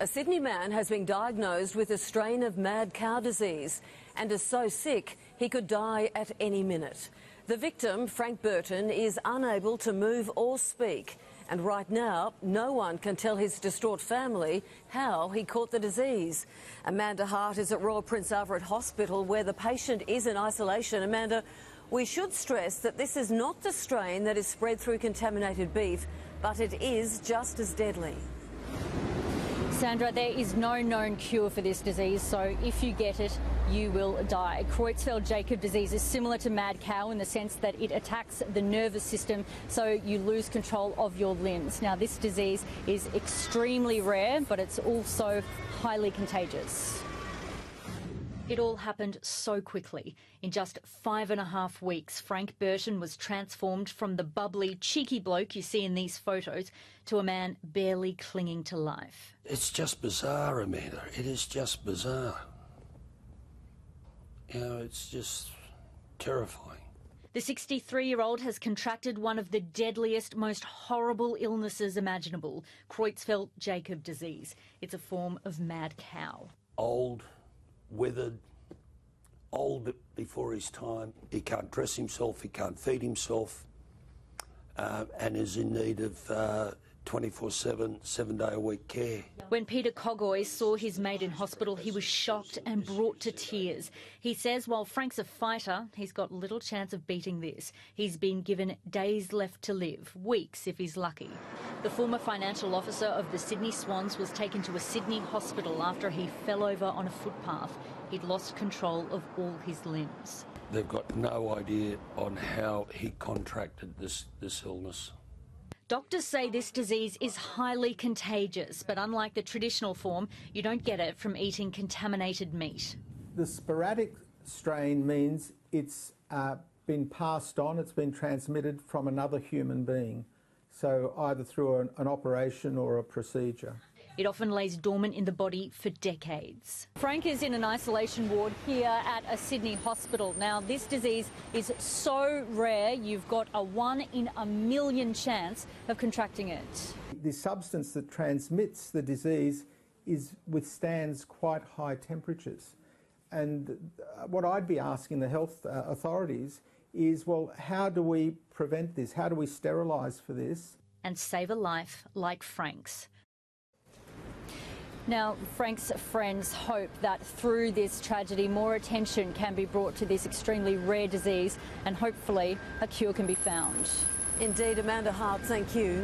A Sydney man has been diagnosed with a strain of mad cow disease and is so sick he could die at any minute. The victim, Frank Burton, is unable to move or speak, and right now no one can tell his distraught family how he caught the disease. Amanda Hart is at Royal Prince Alfred Hospital where the patient is in isolation. Amanda, we should stress that this is not the strain that is spread through contaminated beef, but it is just as deadly. Sandra, there is no known cure for this disease, so if you get it, you will die. Creutzfeldt-Jakob disease is similar to mad cow in the sense that it attacks the nervous system, so you lose control of your limbs. Now, this disease is extremely rare, but it's also highly contagious. It all happened so quickly. In just 5.5 weeks, Frank Burton was transformed from the bubbly, cheeky bloke you see in these photos to a man barely clinging to life. It's just bizarre, Amanda. It is just bizarre. You know, it's just terrifying. The 63-year-old has contracted one of the deadliest, most horrible illnesses imaginable, Creutzfeldt-Jakob disease. It's a form of mad cow. Old, withered, old before his time. He can't dress himself, he can't feed himself, and is in need of 24/7, 7-day-a-week care. When Peter Coggoy saw his mate in hospital, he was shocked and brought to tears. He says while Frank's a fighter, he's got little chance of beating this. He's been given days left to live, weeks if he's lucky. The former financial officer of the Sydney Swans was taken to a Sydney hospital after he fell over on a footpath. He'd lost control of all his limbs. They've got no idea on how he contracted this illness. Doctors say this disease is highly contagious, but unlike the traditional form, you don't get it from eating contaminated meat. The sporadic strain means it's been passed on, it's been transmitted from another human being, so either through an operation or a procedure. It often lays dormant in the body for decades. Frank is in an isolation ward here at a Sydney hospital. Now, this disease is so rare, you've got a 1 in a million chance of contracting it. The substance that transmits the disease withstands quite high temperatures. And what I'd be asking the health authorities is, well, how do we prevent this? How do we sterilise for this? And save a life like Frank's. Now, Frank's friends hope that through this tragedy, more attention can be brought to this extremely rare disease and hopefully a cure can be found. Indeed, Amanda Hart, thank you.